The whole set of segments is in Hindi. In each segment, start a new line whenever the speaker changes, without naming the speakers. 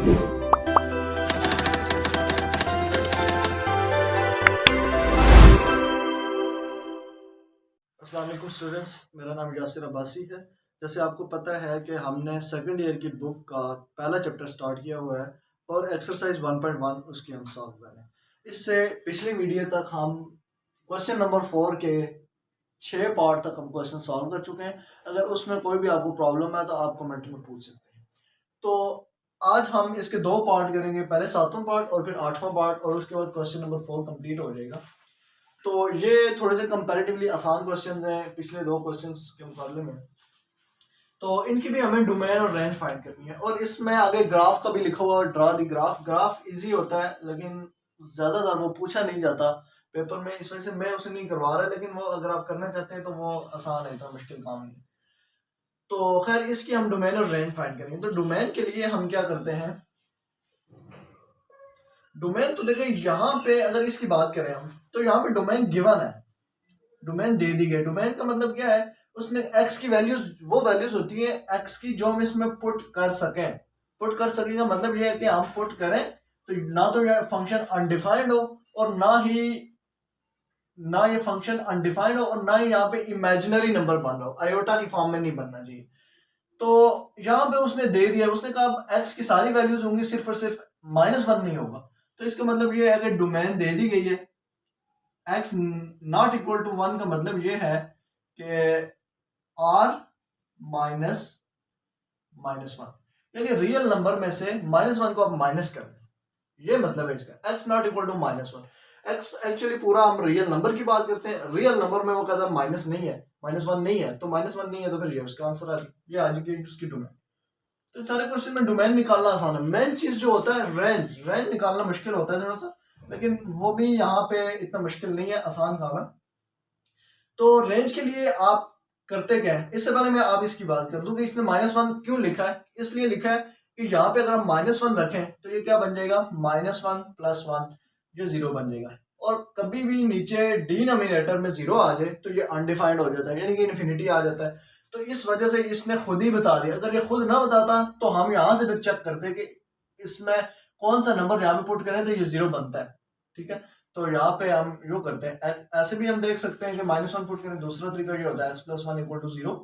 अस्सलाम वालेकुम स्टूडेंट्स, मेरा नाम यासिर अब्बासी है। जैसे आपको पता है कि हमने सेकंड ईयर की बुक का पहला चैप्टर स्टार्ट किया हुआ है और एक्सरसाइज 1.1 उसकी हम सॉल्व कर रहे हैं। इससे पिछली वीडियो तक हम क्वेश्चन नंबर 4 के 6 पार्ट तक हम क्वेश्चन सॉल्व कर चुके हैं। अगर उसमें कोई भी आपको प्रॉब्लम है तो आप कमेंट में पूछ सकते हैं। तो आज हम इसके 2 पार्ट करेंगे, पहले 7वां पार्ट और फिर 8वां पार्ट, और उसके बाद क्वेश्चन नंबर 4 कंप्लीट हो जाएगा। तो ये थोड़े से कंपैरेटिवली आसान क्वेश्चंस हैं पिछले 2 क्वेश्चंस के मुकाबले में। तो इनकी भी हमें डोमेन और रेंज फाइंड करनी है, और इसमें आगे ग्राफ का भी लिखा हुआ है, draw the graph. Graph easy होता है लेकिन ज़्यादातर वो पूछा नहीं जाता पेपर में, इस वजह से मैं उसे नहीं करवा रहा, लेकिन वो अगर आप करना चाहते हैं तो वो आसान है, इतना मुश्किल काम नहीं। तो खैर इसकी हम डोमेन और रेंज फाइंड करेंगे। तो डोमेन के लिए हम क्या करते हैं, डोमेन तो देखिए यहाँ पे अगर इसकी बात करें हम, तो यहाँ पे डोमेन गिवन है, डोमेन दे दी गई। डोमेन का मतलब क्या है, उसमें एक्स की वैल्यूज वो वैल्यूज होती है एक्स की जो हम इसमें पुट कर सकें। पुट कर सकें का मतलब ये है कि हम पुट करें तो ना तो ये फंक्शन अनडिफाइंड हो और ना ये फंक्शन अनडिफाइंड हो और ना ही यहाँ पे इमेजिनरी नंबर बन रहा हो, आयोटा की फॉर्म में नहीं बनना चाहिए। तो यहाँ पे उसने दे दिया, उसने कहा एक्स की सारी वैल्यूज होंगी, सिर्फ और सिर्फ -1 नहीं होगा। तो इसका मतलब ये है कि डोमेन दे दी गई है, x नॉट इक्वल टू 1 का मतलब ये है कि r माइनस -1, यानी रियल नंबर में से -1 को आप माइनस कर दें, ये मतलब है इसका। x not equal to -1, x actually पूरा हम रियल नंबर की बात करते हैं, रियल नंबर में वो कहता है माइनस नहीं है, -1 नहीं है, तो -1 नहीं है तो फिर ये उसका आंसर आ गया। ये आज की उसकी डोमेन। तो सारे क्वेश्चन में डोमेन निकालना आसान है। मेन चीज जो होता है रेंज निकालना मुश्किल होता है थोड़ा सा, लेकिन वो भी यहाँ पे इतना मुश्किल नहीं है, आसान काम है। तो रेंज के लिए आप करते क्या है, इससे पहले मैं आप इसकी बात कर दूं कि इसने -1 क्यों लिखा है। इसलिए लिखा है कि यहाँ पे अगर हम -1 रखें तो ये क्या बन जाएगा, -1 + 1, ये 0 बन जाएगा। और कभी भी नीचे डिनोमिनेटर में 0 आ जाए तो ये अनडिफाइंड हो जाता है, यानी कि इन्फिनिटी आ जाता है। तो इस वजह से इसने खुद ही बता दिया। अगर ये खुद ना बताता तो हम यहाँ से फिर चेक करते कि इसमें कौन सा नंबर यहाँ पे पुट करें तो ये 0 बनता है। ठीक है, तो यहाँ पे हम यूं करते हैं, ऐसे भी हम देख सकते हैं कि -1 पुट करें। दूसरा तरीका ये होता है x + 1 = 0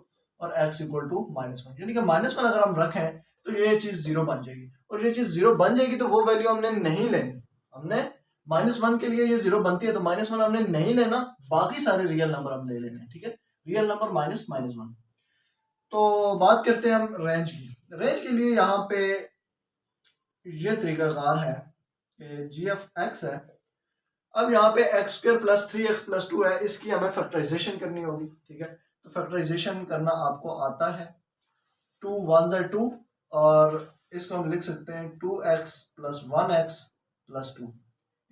और x = -1, यानी कि -1 अगर हम रखें तो ये चीज 0 बन जाएगी, और ये चीज 0 बन जाएगी तो वो वैल्यू हमने नहीं लेनी। हमने -1 के लिए ये 0 बनती है तो -1 हमने नहीं लेना, बाकी सारे रियल नंबर हम ले लेने। ठीक है, रियल नंबर -1। तो बात करते हैं हम रेंज की। रेंज के लिए यहाँ पे ये तरीकाकार है कि g(x) है। अब यहाँ पे x² + 3x + 2 है, इसकी हमें फैक्टराइजेशन करनी होगी। ठीक है, तो फैक्टराइजेशन करना आपको आता है। 2 1s are 2, और इसको हम लिख सकते हैं 2x + 1x + 2।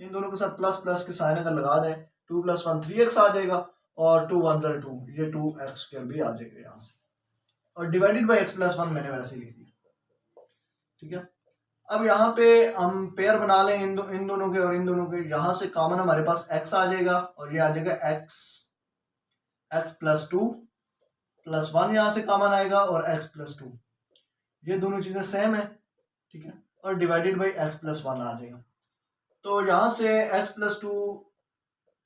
इन दोनों के साथ प्लस प्लस के साइन अगर लगा दें, 2 + 1 3x आ जाएगा, और 2 1s are 2, ये 2x² भी आ जाएगा यहाँ से, और डिवाइडेड बाई x + 1 मैंने वैसे ही लिख दिया। ठीक है, अब यहाँ पे हम पेयर बना लें इन दोनों के और इन दोनों के। यहाँ से कॉमन हमारे पास x आ जाएगा, और ये आ जाएगा x + 2 + 1, यहाँ से कॉमन आएगा, और x + 2, ये दोनों चीजें सेम है। ठीक है, और डिवाइडेड बाई x + 1 आ जाएगा। तो यहाँ से x + 2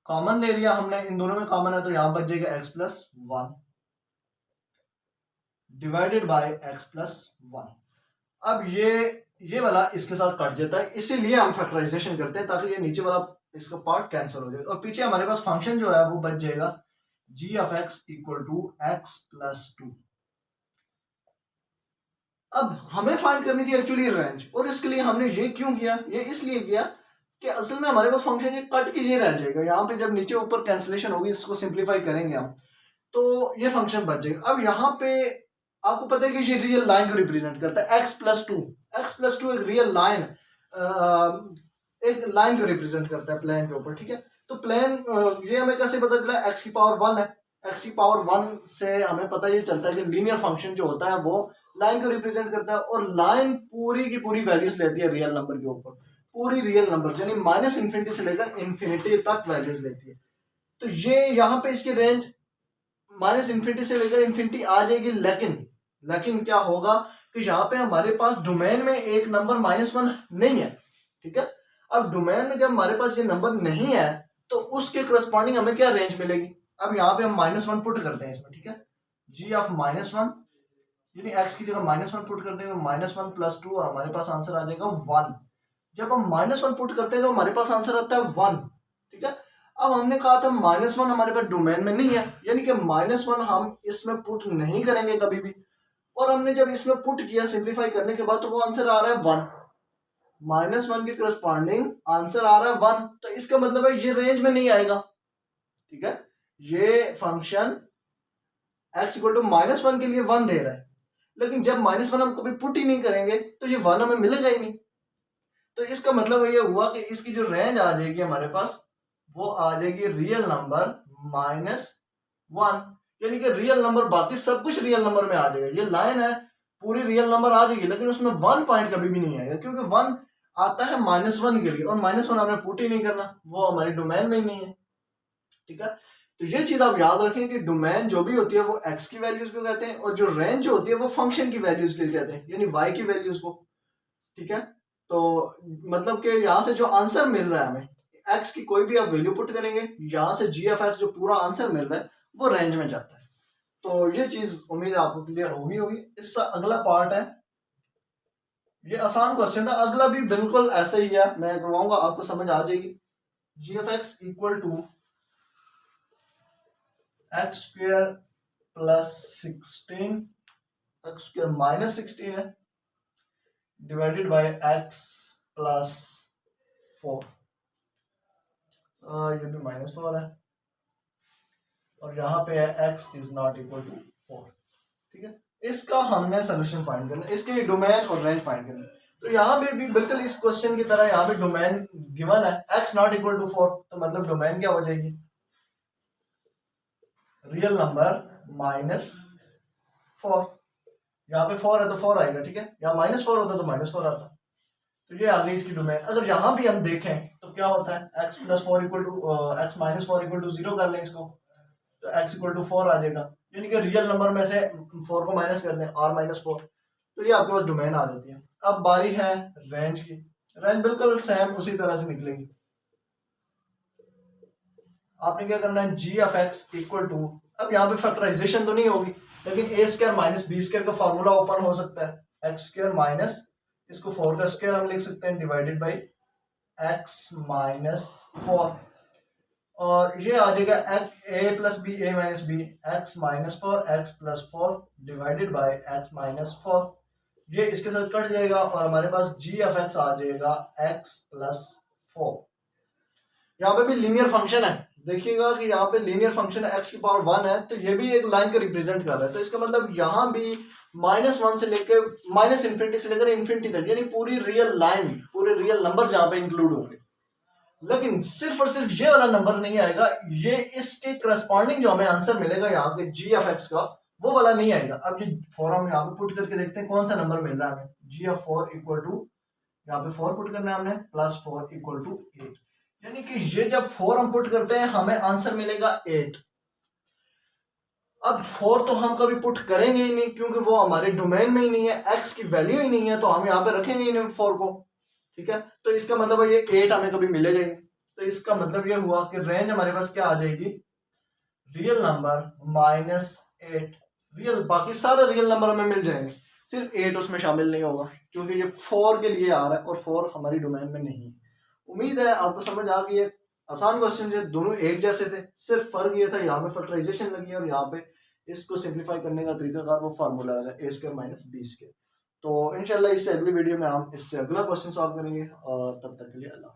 कॉमन ले लिया हमने, इन दोनों में कॉमन है, तो यहाँ बच जाएगा x + 1 डिवाइडेड बाई x + 1। अब ये वाला इसके साथ कट जाता है, इसीलिए हम फैक्टराइजेशन करते हैं ताकि ये नीचे वाला इसका पार्ट कैंसिल हो जाए, और पीछे हमारे पास फंक्शन जो है वो बच जाएगा g(x) = x + 2। अब हमें फाइंड करनी थी एक्चुअली रेंज, और इसके लिए हमने ये क्यों किया, ये इसलिए किया कि असल में हमारे पास फंक्शन ये कट के ये रह जाएगा। यहाँ पे जब नीचे ऊपर कैंसिलेशन होगी, इसको सिंप्लीफाई करेंगे हम, तो ये फंक्शन बच जाएगा। अब यहाँ पे आपको पता है कि ये रियल लाइन को रिप्रेजेंट करता है, x + 2। x + 2 एक रियल लाइन, एक लाइन को रिप्रेजेंट करता है प्लेन के ऊपर। ठीक है, तो प्लेन ये हमें कैसे पता चला, x⁻1 है। x⁻1 से हमें पता ये चलता है कि लीनियर फंक्शन जो होता है वो लाइन को रिप्रेजेंट करता है, और लाइन पूरी की पूरी वैल्यूज लेती है रियल नंबर के ऊपर, पूरी रियल नंबर, यानी -∞ से लेकर इन्फिनिटी तक वैल्यूज लेती है। तो ये यहाँ पे इसकी रेंज -∞ से लेकर इन्फिनिटी आ जाएगी, लेकिन क्या होगा कि यहाँ पे हमारे पास डोमेन में एक नंबर -1 नहीं है, ठीक है। अब डोमेन में जब हमारे पास ये नंबर नहीं है तो उसके करस्पॉन्डिंग हमें क्या रेंज मिलेगी। अब यहाँ पे हम -1 पुट करते हैं इसमें, ठीक है। g ऑफ -1 यानी x की जगह -1 पुट करते हैं, -1 + 2 और हमारे पास आंसर आ जाएगा 1। जब हम -1 पुट करते हैं तो हमारे पास आंसर आता है 1, ठीक है। अब हमने कहा था -1 हमारे पास डोमेन में नहीं है, यानी कि -1 हम इसमें पुट नहीं करेंगे कभी भी। और हमने जब इसमें पुट किया सिंप्लीफाई करने के बाद तो वो आंसर आ रहा है 1, -1 के करस्पॉन्डिंग आंसर आ रहा है 1। तो इसका मतलब है ये रेंज में नहीं आएगा, ठीक है। ये फंक्शन x = -1 के लिए 1 दे रहा है, लेकिन जब -1 हम कभी पुट ही नहीं करेंगे तो ये 1 हमें मिलेगा ही नहीं। तो इसका मतलब ये हुआ कि इसकी जो रेंज आ जाएगी हमारे पास वो आ जाएगी रियल नंबर -1, यानी कि रियल नंबर, बाकी सब कुछ रियल नंबर में आ जाएगा। ये लाइन है पूरी रियल नंबर आ जाएगी, लेकिन उसमें 1 पॉइंट कभी भी नहीं आएगा, क्योंकि 1 आता है -1 के लिए और -1 हमने पुट ही नहीं करना, वो हमारी डोमेन में ही नहीं है, ठीक है। तो ये चीज आप याद रखें कि डोमेन जो भी होती है वो x की वैल्यूज को कहते हैं और जो रेंज जो होती है वो फंक्शन की वैल्यूज के लिए कहते हैं, यानी y की वैल्यूज को, ठीक है। तो मतलब कि यहाँ से जो आंसर मिल रहा है हमें x की कोई भी आप वैल्यू पुट करेंगे, यहाँ से g ऑफ x जो पूरा आंसर मिल रहा है वो रेंज में जाता है। तो ये चीज उम्मीद है आपको क्लियर होगी। इसका अगला पार्ट है, ये आसान क्वेश्चन था, अगला भी बिल्कुल ऐसे ही है, मैं करवाऊंगा आपको समझ आ जाएगी। g of x = x² + 16 x² - 16 है डिवाइडेड बाय x + 4। ये भी -4 है और यहाँ पे है x ≠ 4, ठीक है। इसका हमने सोल्यूशन फाइंड करना है, इसके डोमेन और रेंज फाइंड करना है। तो यहाँ पे भी बिल्कुल इस क्वेश्चन की तरह यहाँ पे डोमेन गिवन है x ≠ 4, तो मतलब डोमेन क्या हो जाएगी, रियल नंबर -4। यहाँ पे 4 है तो 4 आएगा, ठीक है। यहाँ -4 होता तो -4 आता, तो ये आ गई इसकी डोमेन। अगर यहाँ भी हम देखें तो क्या होता है, x + 4 = x - 4 = 0 कर लें इसको, तो x = 4 आ जाएगा, यानी कि रियल नंबर में से 4 को माइनस कर दें, r - 4, तो ये आपके पास डोमेन आ जाती है। अब बारी है रेंज की। रेंज बिल्कुल सेम उसी तरह से निकलेगी। आपने क्या करना है, g ऑफ x = अब यहाँ पे फैक्टराइजेशन तो नहीं होगी, लेकिन a² - b² का फार्मूला ओपन हो सकता है, x² माइनस इसको 4 का स्क्वायर हम लिख सकते हैं डिवाइडेड बाय x - 4, और ये आ जाएगा a + b a - b x - 4 x + 4 divided by x - 4। ये इसके साथ कट जाएगा और हमारे पास g ऑफ x आ जाएगा x + 4। यहाँ पे भी लीनियर फंक्शन है, देखिएगा कि यहाँ पे लीनियर फंक्शन है, x की पावर 1 है, तो ये भी एक लाइन को रिप्रेजेंट कर रहा है। तो इसका मतलब यहाँ भी -1 से लेकर -∞ से लेकर इन्फिनिटी तक, यानी पूरी रियल लाइन, पूरे रियल नंबर जहाँ पे इंक्लूड होंगे, लेकिन सिर्फ और सिर्फ ये वाला नंबर नहीं आएगा, ये इसके करस्पॉन्डिंग जो हमें आंसर मिलेगा यहाँ पे g ऑफ x का, वो वाला नहीं आएगा। अब ये फॉर्म यहाँ पे पुट करके देखते हैं कौन सा नंबर मिल रहा है हमें। g ऑफ 4 = यहाँ पे 4 पुट करना है हमने, +4 = 8, यानी कि ये जब 4 हम पुट करते हैं हमें आंसर मिलेगा 8। अब 4 तो हम कभी पुट करेंगे ही नहीं, क्योंकि वो हमारे डोमेन में ही नहीं है, x की वैल्यू ही नहीं है, तो हम यहाँ पे रखेंगे ही नहीं 4 को, ठीक है। तो इसका मतलब है ये 8 हमें कभी मिलेगा ही नहीं। तो इसका मतलब ये हुआ कि रेंज हमारे पास क्या आ जाएगी, रियल नंबर -8। रियल, बाकी सारे रियल नंबर हमें मिल जाएंगे, सिर्फ 8 उसमें शामिल नहीं होगा, क्योंकि ये 4 के लिए आ रहा है और 4 हमारी डोमेन में नहीं। उम्मीद है आपको समझ आ गई है। आसान क्वेश्चन जो दोनों एक जैसे थे, सिर्फ फर्क ये था यहाँ पे फैक्टराइजेशन लगी और यहाँ पे इसको सिंप्लीफाई करने का तरीकाकार वो फार्मूला लगा a² - b²। तो इंशाल्लाह इससे अगली वीडियो में हम इससे अगला क्वेश्चन सॉल्व करेंगे, और तब तक के लिए अल्लाह।